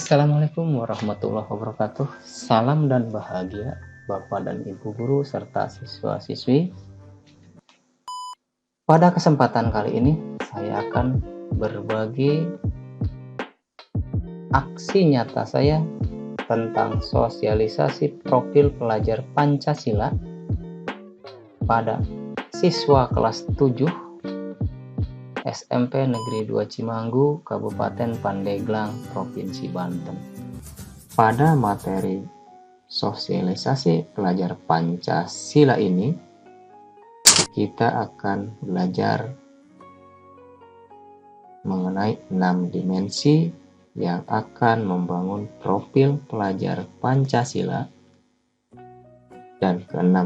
Assalamualaikum warahmatullahi wabarakatuh. Salam dan bahagia Bapak dan Ibu guru serta siswa-siswi. Pada kesempatan kali ini saya akan berbagi aksi nyata saya tentang sosialisasi profil pelajar Pancasila pada siswa kelas 7 SMP Negeri 2 Cimanggu, Kabupaten Pandeglang, Provinsi Banten. Pada materi sosialisasi pelajar Pancasila ini, kita akan belajar mengenai 6 dimensi yang akan membangun profil pelajar Pancasila, dan ke-6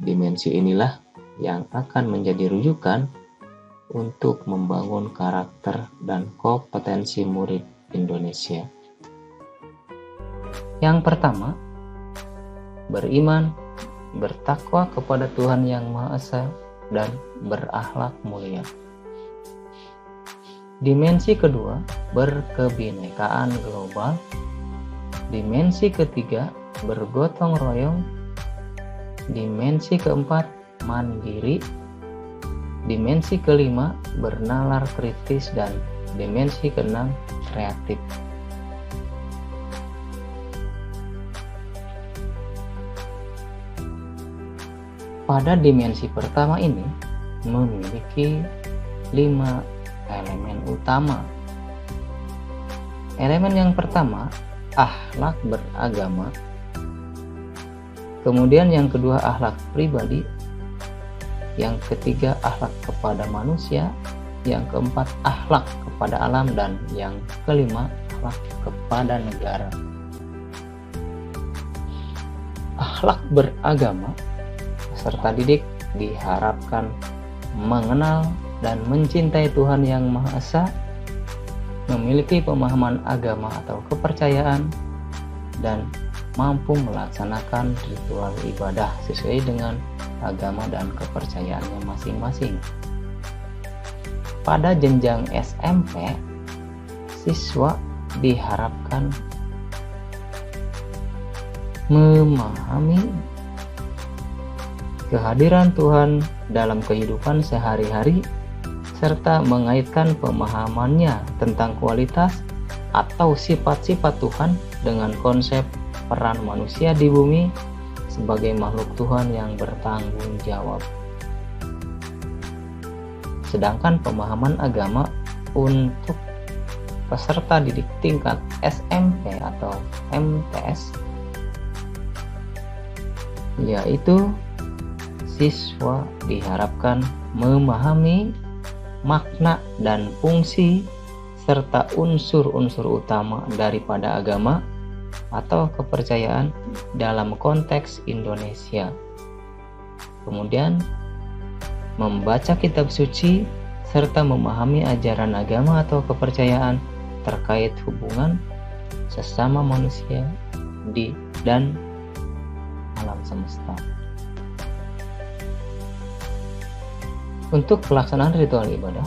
dimensi inilah yang akan menjadi rujukan untuk membangun karakter dan kompetensi murid Indonesia. Yang pertama, beriman, bertakwa kepada Tuhan Yang Maha Esa, dan berakhlak mulia. Dimensi kedua, berkebinekaan global. Dimensi ketiga, bergotong royong. Dimensi keempat, mandiri. Dimensi kelima, bernalar kritis, dan dimensi keenam, kreatif. Pada dimensi pertama ini memiliki 5 elemen utama. Elemen yang pertama, akhlak beragama. Kemudian yang kedua, akhlak pribadi. Yang ketiga, akhlak kepada manusia. Yang keempat, akhlak kepada alam. Dan yang kelima, akhlak kepada negara. Akhlak beragama, peserta didik diharapkan mengenal dan mencintai Tuhan Yang Maha Esa, memiliki pemahaman agama atau kepercayaan, dan mampu melaksanakan ritual ibadah sesuai dengan agama dan kepercayaannya masing-masing. Pada jenjang SMP, siswa diharapkan memahami kehadiran Tuhan dalam kehidupan sehari-hari, serta mengaitkan pemahamannya tentang kualitas atau sifat-sifat Tuhan dengan konsep peran manusia di bumi sebagai makhluk Tuhan yang bertanggung jawab. Sedangkan pemahaman agama untuk peserta didik tingkat SMP atau MTS, yaitu siswa diharapkan memahami makna dan fungsi serta unsur-unsur utama daripada agama atau kepercayaan dalam konteks Indonesia. Kemudian membaca kitab suci serta memahami ajaran agama atau kepercayaan terkait hubungan sesama manusia di dan alam semesta. Untuk pelaksanaan ritual ibadah,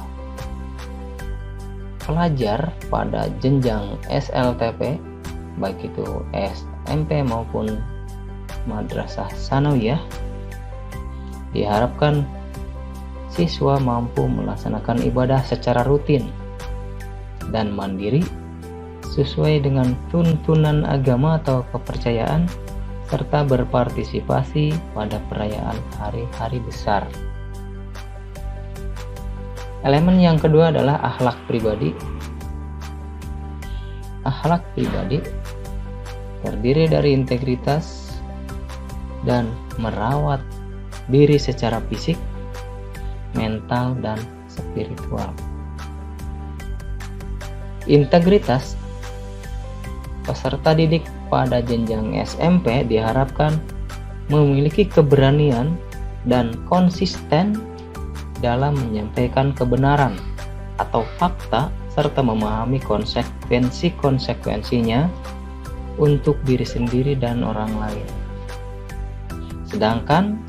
pelajar pada jenjang SLTP, baik itu SMP maupun madrasah sanawiyah, diharapkan siswa mampu melaksanakan ibadah secara rutin dan mandiri sesuai dengan tuntunan agama atau kepercayaan, serta berpartisipasi pada perayaan hari-hari besar. Elemen yang kedua adalah akhlak pribadi. Akhlak pribadi terdiri dari integritas dan merawat diri secara fisik, mental, dan spiritual. Integritas, peserta didik pada jenjang SMP diharapkan memiliki keberanian dan konsisten dalam menyampaikan kebenaran atau fakta, serta memahami konsekuensinya untuk diri sendiri dan orang lain. Sedangkan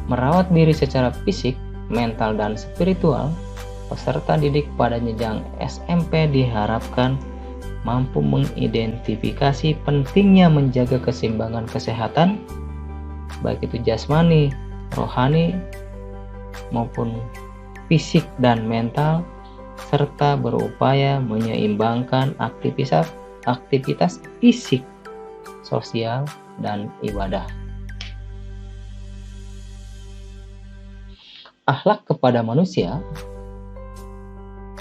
merawat diri secara fisik, mental, dan spiritual, peserta didik pada jenjang SMP diharapkan mampu mengidentifikasi pentingnya menjaga keseimbangan kesehatan, baik itu jasmani, rohani, maupun fisik dan mental, serta berupaya menyeimbangkan aktivitas fisik, sosial, dan ibadah. Akhlak kepada manusia,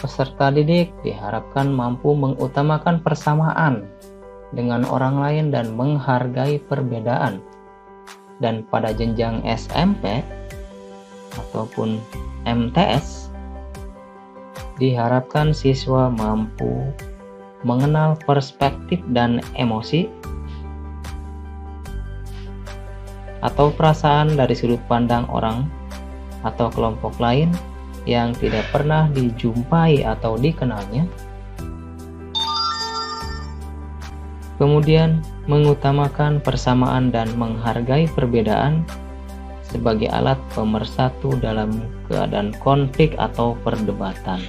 peserta didik diharapkan mampu mengutamakan persamaan dengan orang lain dan menghargai perbedaan. Dan pada jenjang SMP ataupun MTS, diharapkan siswa mampu mengenal perspektif dan emosi atau perasaan dari sudut pandang orang atau kelompok lain yang tidak pernah dijumpai atau dikenalnya. Kemudian mengutamakan persamaan dan menghargai perbedaan sebagai alat pemersatu dalam keadaan konflik atau perdebatan.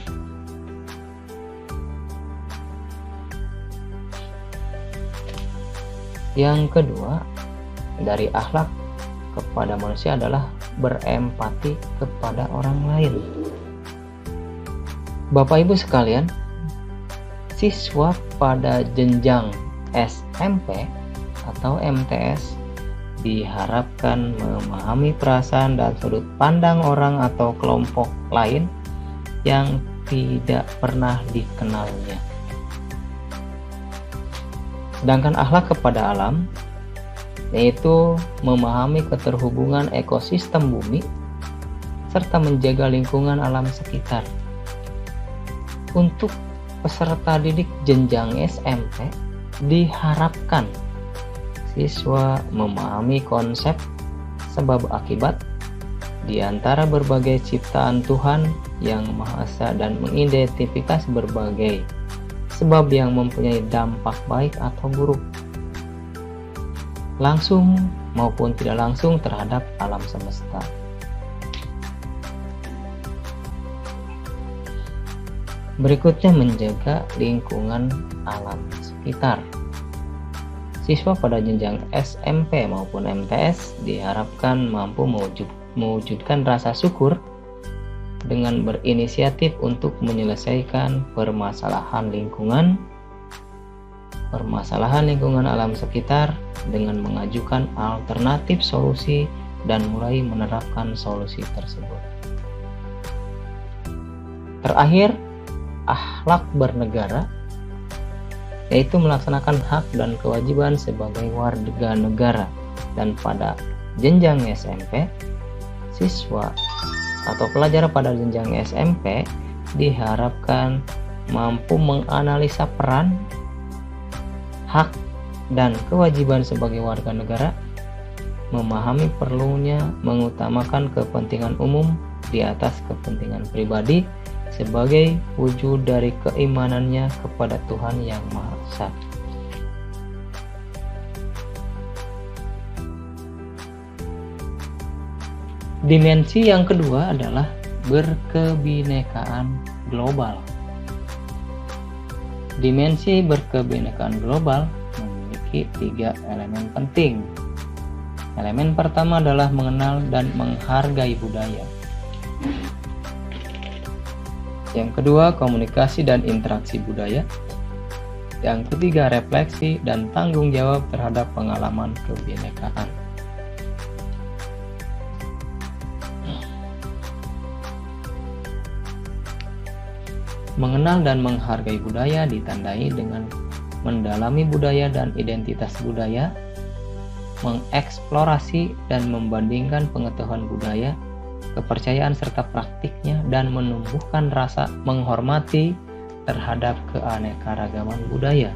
Yang kedua dari akhlak kepada manusia adalah berempati kepada orang lain. Bapak Ibu sekalian, siswa pada jenjang SMP atau MTS diharapkan memahami perasaan dan sudut pandang orang atau kelompok lain yang tidak pernah dikenalnya. Sedangkan akhlak kepada alam yaitu memahami keterhubungan ekosistem bumi serta menjaga lingkungan alam sekitar. Untuk peserta didik jenjang SMP diharapkan siswa memahami konsep sebab akibat di antara berbagai ciptaan Tuhan yang Maha Esa dan mengidentifikasi berbagai sebab yang mempunyai dampak baik atau buruk, langsung maupun tidak langsung terhadap alam semesta. Berikutnya menjaga lingkungan alam sekitar. Siswa pada jenjang SMP maupun MTS diharapkan mampu mewujudkan rasa syukur dengan berinisiatif untuk menyelesaikan permasalahan lingkungan alam sekitar dengan mengajukan alternatif solusi dan mulai menerapkan solusi tersebut. Terakhir, akhlak bernegara yaitu melaksanakan hak dan kewajiban sebagai warga negara. Dan pada jenjang SMP, siswa atau pelajar pada jenjang SMP diharapkan mampu menganalisa peran, hak, dan kewajiban sebagai warga negara, memahami perlunya mengutamakan kepentingan umum di atas kepentingan pribadi sebagai wujud dari keimanannya kepada Tuhan Yang Maha Esa. Dimensi yang kedua adalah berkebinekaan global. Dimensi berkebinekaan global memiliki 3 elemen penting. Elemen pertama adalah mengenal dan menghargai budaya. Yang kedua, komunikasi dan interaksi budaya. Yang ketiga, refleksi dan tanggung jawab terhadap pengalaman kebinekaan. Mengenal dan menghargai budaya ditandai dengan mendalami budaya dan identitas budaya, mengeksplorasi dan membandingkan pengetahuan budaya, kepercayaan serta praktiknya, dan menumbuhkan rasa menghormati terhadap keanekaragaman budaya.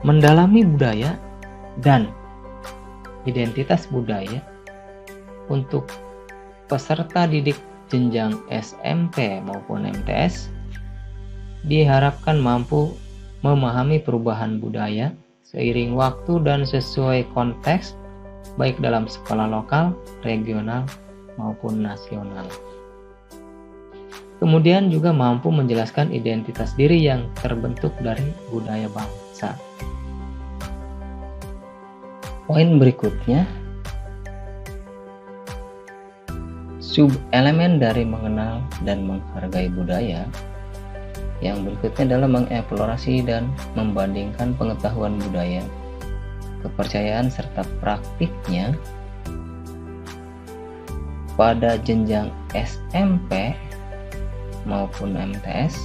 Mendalami budaya dan identitas budaya untuk peserta didik jenjang SMP maupun MTS diharapkan mampu memahami perubahan budaya seiring waktu dan sesuai konteks baik dalam skala lokal, regional, maupun nasional. Kemudian juga mampu menjelaskan identitas diri yang terbentuk dari budaya bangsa. Poin berikutnya, sub-elemen dari mengenal dan menghargai budaya. Yang berikutnya adalah mengeksplorasi dan membandingkan pengetahuan budaya, kepercayaan serta praktiknya. Pada jenjang SMP maupun MTS,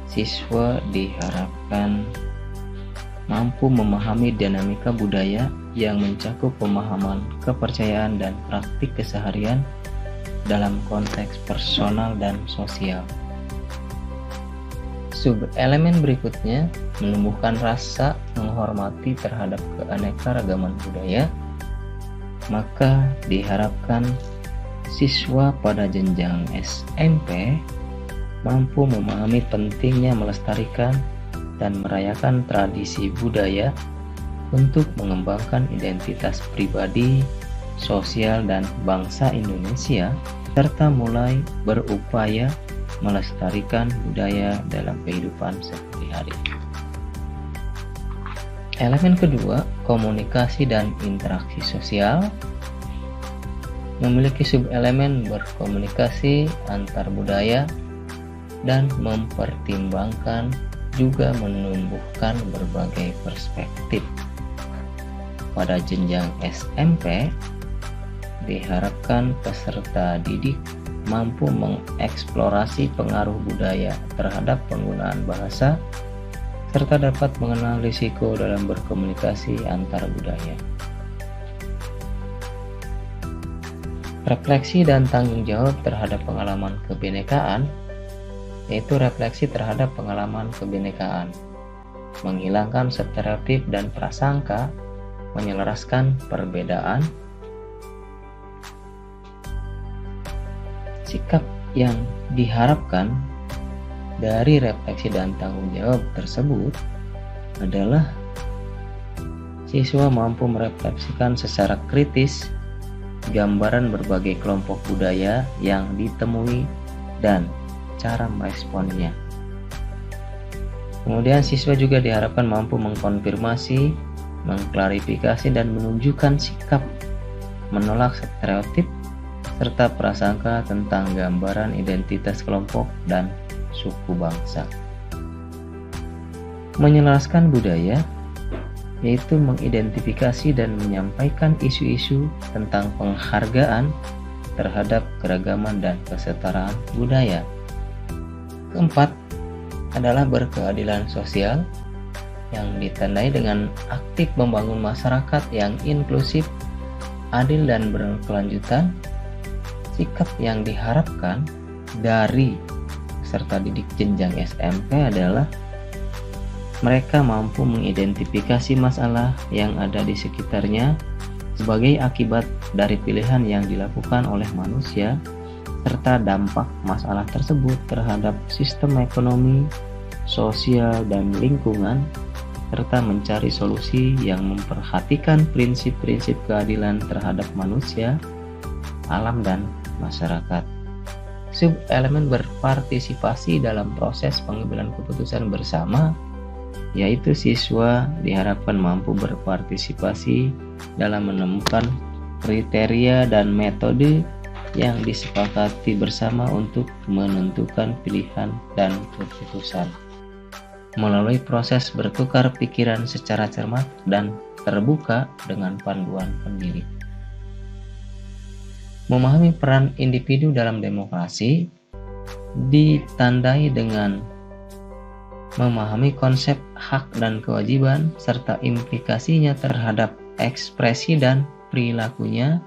siswa diharapkan mampu memahami dinamika budaya yang mencakup pemahaman kepercayaan dan praktik keseharian dalam konteks personal dan sosial. Sub-elemen berikutnya menumbuhkan rasa menghormati terhadap keanekaragaman budaya, maka diharapkan siswa pada jenjang SMP mampu memahami pentingnya melestarikan dan merayakan tradisi budaya untuk mengembangkan identitas pribadi, sosial, dan bangsa Indonesia, serta mulai berupaya melestarikan budaya dalam kehidupan sehari-hari. Elemen kedua, komunikasi dan interaksi sosial, memiliki sub-elemen berkomunikasi antar budaya dan mempertimbangkan juga menumbuhkan berbagai perspektif. Pada jenjang SMP, diharapkan peserta didik mampu mengeksplorasi pengaruh budaya terhadap penggunaan bahasa, serta dapat mengenal risiko dalam berkomunikasi antar budaya. Refleksi dan tanggung jawab terhadap pengalaman kebinekaan, yaitu refleksi terhadap pengalaman kebinekaan, menghilangkan stereotip dan prasangka, menyelaraskan perbedaan. Sikap yang diharapkan dari refleksi dan tanggung jawab tersebut adalah siswa mampu merefleksikan secara kritis gambaran berbagai kelompok budaya yang ditemui dan cara meresponnya. Kemudian siswa juga diharapkan mampu mengkonfirmasi, mengklarifikasi, dan menunjukkan sikap menolak stereotip serta prasangka tentang gambaran identitas kelompok dan suku bangsa. Menyelaraskan budaya, yaitu mengidentifikasi dan menyampaikan isu-isu tentang penghargaan terhadap keragaman dan kesetaraan budaya. Keempat adalah berkeadilan sosial, yang ditandai dengan aktif membangun masyarakat yang inklusif, adil, dan berkelanjutan. Sikap yang diharapkan dari peserta didik jenjang SMP adalah mereka mampu mengidentifikasi masalah yang ada di sekitarnya sebagai akibat dari pilihan yang dilakukan oleh manusia, serta dampak masalah tersebut terhadap sistem ekonomi, sosial, dan lingkungan, serta mencari solusi yang memperhatikan prinsip-prinsip keadilan terhadap manusia, alam, dan masyarakat. Sub-elemen berpartisipasi dalam proses pengambilan keputusan bersama, yaitu siswa diharapkan mampu berpartisipasi dalam menemukan kriteria dan metode yang disepakati bersama untuk menentukan pilihan dan keputusan. Melalui proses bertukar pikiran secara cermat dan terbuka dengan panduan pendiri. Memahami peran individu dalam demokrasi ditandai dengan memahami konsep hak dan kewajiban serta implikasinya terhadap ekspresi dan perilakunya,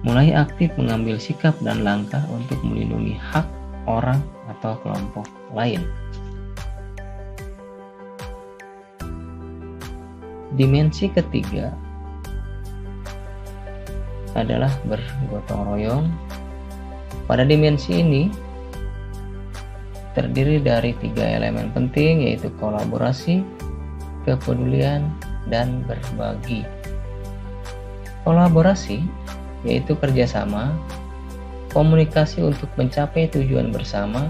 mulai aktif mengambil sikap dan langkah untuk melindungi hak orang atau kelompok lain. Dimensi ketiga adalah bergotong royong. Pada dimensi ini terdiri dari 3 elemen penting, yaitu kolaborasi, kepedulian, dan berbagi. Kolaborasi yaitu kerjasama komunikasi untuk mencapai tujuan bersama,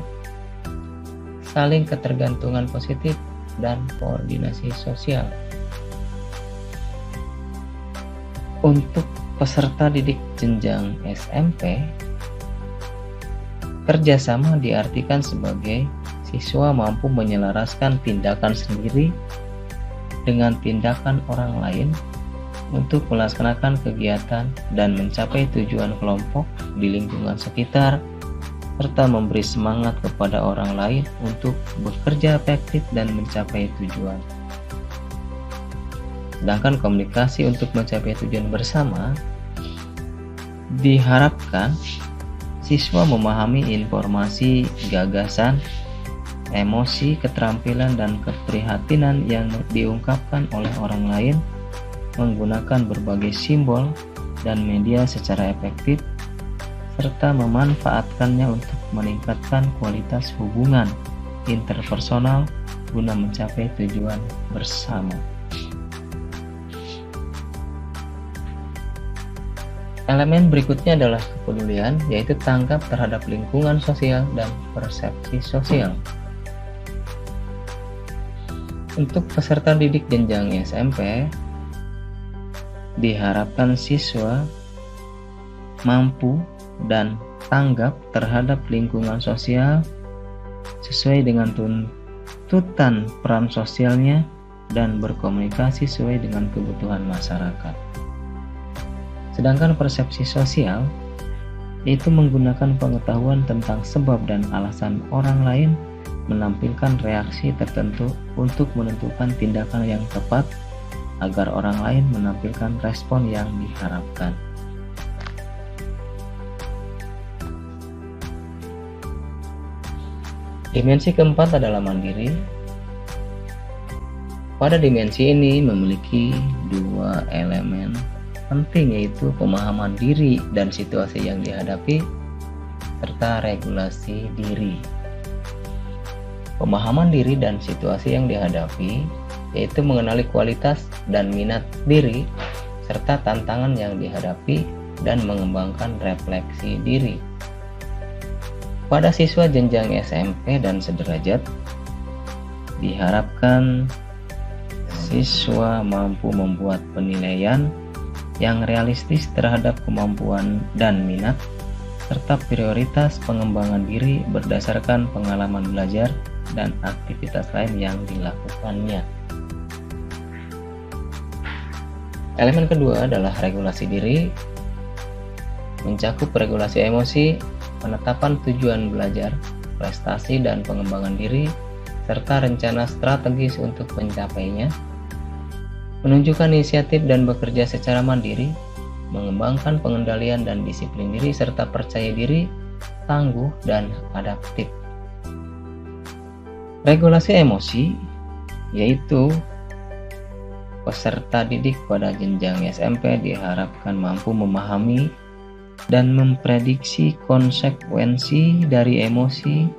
saling ketergantungan positif, dan koordinasi sosial. Untuk peserta didik jenjang SMP, kerjasama diartikan sebagai siswa mampu menyelaraskan tindakan sendiri dengan tindakan orang lain untuk melaksanakan kegiatan dan mencapai tujuan kelompok di lingkungan sekitar, serta memberi semangat kepada orang lain untuk bekerja efektif dan mencapai tujuan. Sedangkan komunikasi untuk mencapai tujuan bersama diharapkan siswa memahami informasi, gagasan, emosi, keterampilan, dan keprihatinan yang diungkapkan oleh orang lain menggunakan berbagai simbol dan media secara efektif, serta memanfaatkannya untuk meningkatkan kualitas hubungan interpersonal guna mencapai tujuan bersama. Elemen berikutnya adalah kepedulian, yaitu tanggap terhadap lingkungan sosial dan persepsi sosial. Untuk peserta didik jenjang SMP, diharapkan siswa mampu dan tanggap terhadap lingkungan sosial sesuai dengan tuntutan peran sosialnya dan berkomunikasi sesuai dengan kebutuhan masyarakat. Sedangkan persepsi sosial yaitu menggunakan pengetahuan tentang sebab dan alasan orang lain menampilkan reaksi tertentu untuk menentukan tindakan yang tepat agar orang lain menampilkan respon yang diharapkan. Dimensi keempat adalah mandiri. Pada dimensi ini memiliki dua elemen penting, yaitu pemahaman diri dan situasi yang dihadapi, serta regulasi diri. Pemahaman diri dan situasi yang dihadapi yaitu mengenali kualitas dan minat diri, serta tantangan yang dihadapi dan mengembangkan refleksi diri. Pada siswa jenjang SMP dan sederajat, diharapkan siswa mampu membuat penilaian yang realistis terhadap kemampuan dan minat, serta prioritas pengembangan diri berdasarkan pengalaman belajar dan aktivitas lain yang dilakukannya. Elemen kedua adalah regulasi diri, mencakup regulasi emosi, penetapan tujuan belajar, prestasi dan pengembangan diri, serta rencana strategis untuk mencapainya, menunjukkan inisiatif dan bekerja secara mandiri, mengembangkan pengendalian dan disiplin diri, serta percaya diri, tangguh, dan adaptif. Regulasi emosi yaitu peserta didik pada jenjang SMP diharapkan mampu memahami dan memprediksi konsekuensi dari emosi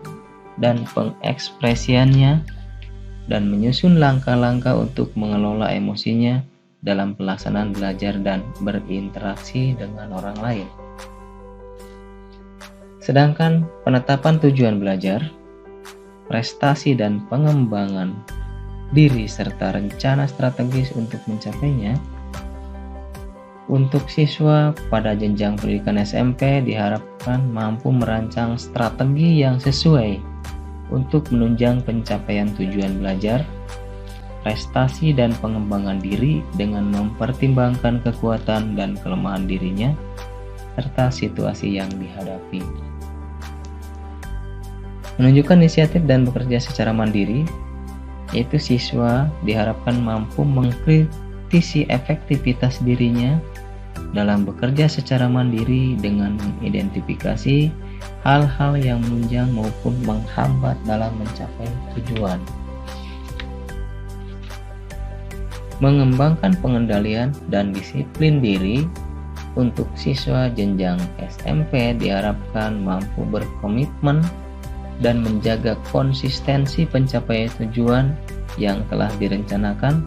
dan pengekspresiannya, dan menyusun langkah-langkah untuk mengelola emosinya dalam pelaksanaan belajar dan berinteraksi dengan orang lain. Sedangkan penetapan tujuan belajar, prestasi dan pengembangan diri serta rencana strategis untuk mencapainya, untuk siswa pada jenjang pendidikan SMP diharapkan mampu merancang strategi yang sesuai untuk menunjang pencapaian tujuan belajar, prestasi dan pengembangan diri dengan mempertimbangkan kekuatan dan kelemahan dirinya serta situasi yang dihadapi. Menunjukkan inisiatif dan bekerja secara mandiri, yaitu siswa diharapkan mampu mengkritisi efektivitas dirinya dalam bekerja secara mandiri dengan mengidentifikasi hal-hal yang menunjang maupun menghambat dalam mencapai tujuan. Mengembangkan pengendalian dan disiplin diri, untuk siswa jenjang SMP diharapkan mampu berkomitmen dan menjaga konsistensi pencapaian tujuan yang telah direncanakan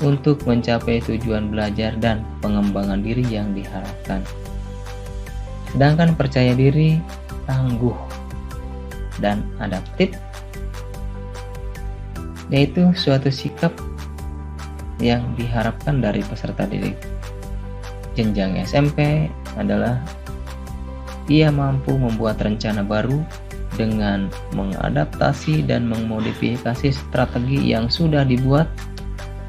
untuk mencapai tujuan belajar dan pengembangan diri yang diharapkan. Sedangkan percaya diri, tangguh, dan adaptif yaitu suatu sikap yang diharapkan dari peserta didik jenjang SMP adalah ia mampu membuat rencana baru dengan mengadaptasi dan memodifikasi strategi yang sudah dibuat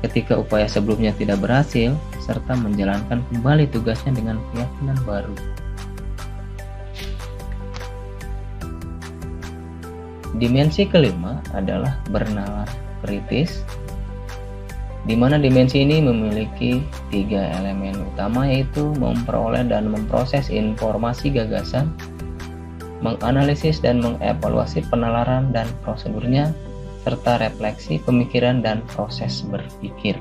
ketika upaya sebelumnya tidak berhasil, serta menjalankan kembali tugasnya dengan keyakinan baru. Dimensi kelima adalah bernalar kritis, di mana dimensi ini memiliki 3 elemen utama, yaitu memperoleh dan memproses informasi gagasan, menganalisis dan mengevaluasi penalaran dan prosedurnya, serta refleksi pemikiran dan proses berpikir.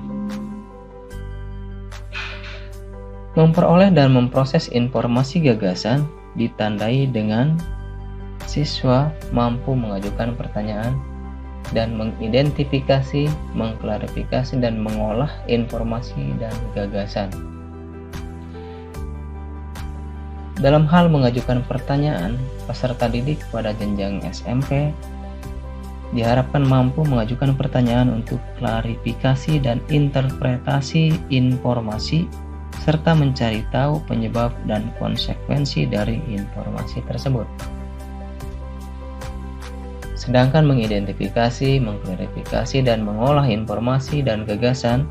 Memperoleh dan memproses informasi gagasan ditandai dengan siswa mampu mengajukan pertanyaan dan mengidentifikasi, mengklarifikasi, dan mengolah informasi dan gagasan. Dalam hal mengajukan pertanyaan, peserta didik pada jenjang SMP diharapkan mampu mengajukan pertanyaan untuk klarifikasi dan interpretasi informasi, serta mencari tahu penyebab dan konsekuensi dari informasi tersebut. Sedangkan mengidentifikasi, mengklarifikasi, dan mengolah informasi dan gagasan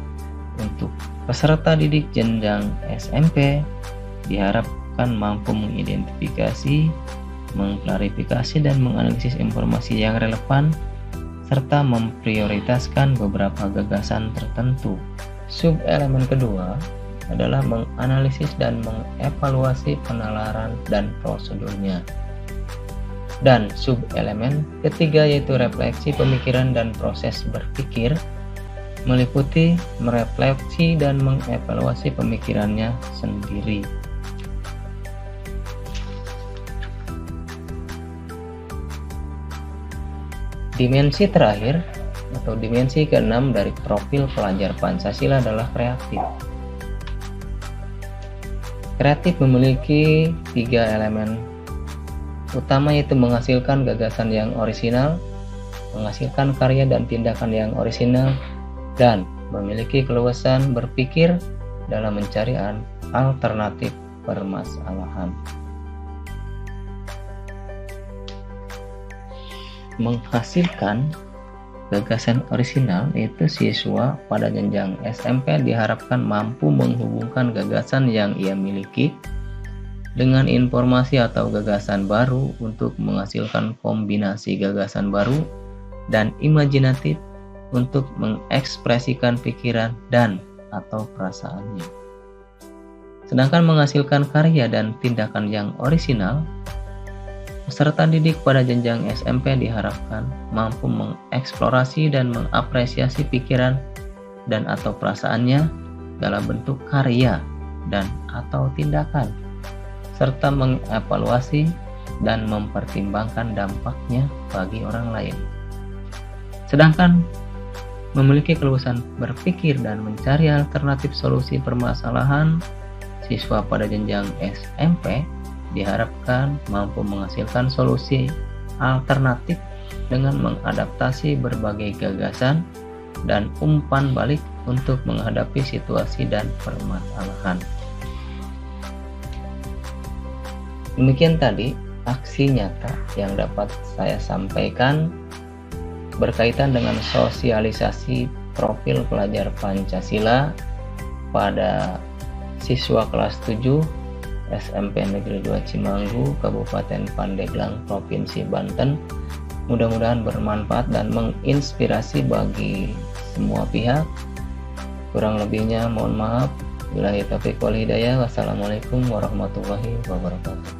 untuk peserta didik jenjang SMP diharapkan mampu mengidentifikasi, mengklarifikasi, dan menganalisis informasi yang relevan, serta memprioritaskan beberapa gagasan tertentu. Subelemen kedua adalah menganalisis dan mengevaluasi penalaran dan prosedurnya. Dan subelemen ketiga yaitu refleksi pemikiran dan proses berpikir, meliputi merefleksi dan mengevaluasi pemikirannya sendiri. Dimensi terakhir atau dimensi keenam dari profil pelajar Pancasila adalah kreatif. Kreatif memiliki 3 elemen utama, yaitu menghasilkan gagasan yang orisinal, menghasilkan karya dan tindakan yang orisinal, dan memiliki keluasan berpikir dalam mencari alternatif permasalahan. Menghasilkan gagasan orisinal, yaitu siswa pada jenjang SMP diharapkan mampu menghubungkan gagasan yang ia miliki dengan informasi atau gagasan baru untuk menghasilkan kombinasi gagasan baru dan imajinatif untuk mengekspresikan pikiran dan atau perasaannya. Sedangkan menghasilkan karya dan tindakan yang orisinal, peserta didik pada jenjang SMP diharapkan mampu mengeksplorasi dan mengapresiasi pikiran dan atau perasaannya dalam bentuk karya dan atau tindakan, serta mengevaluasi dan mempertimbangkan dampaknya bagi orang lain. Sedangkan memiliki keluasan berpikir dan mencari alternatif solusi permasalahan, siswa pada jenjang SMP diharapkan mampu menghasilkan solusi alternatif dengan mengadaptasi berbagai gagasan dan umpan balik untuk menghadapi situasi dan permasalahan. Demikian tadi aksi nyata yang dapat saya sampaikan berkaitan dengan sosialisasi profil pelajar Pancasila pada siswa kelas 7 SMP Negeri 2 Cimanggu, Kabupaten Pandeglang, Provinsi Banten. Mudah-mudahan bermanfaat dan menginspirasi bagi semua pihak. Kurang lebihnya mohon maaf. Billahi taufiq wal hidayah. Wassalamualaikum warahmatullahi wabarakatuh.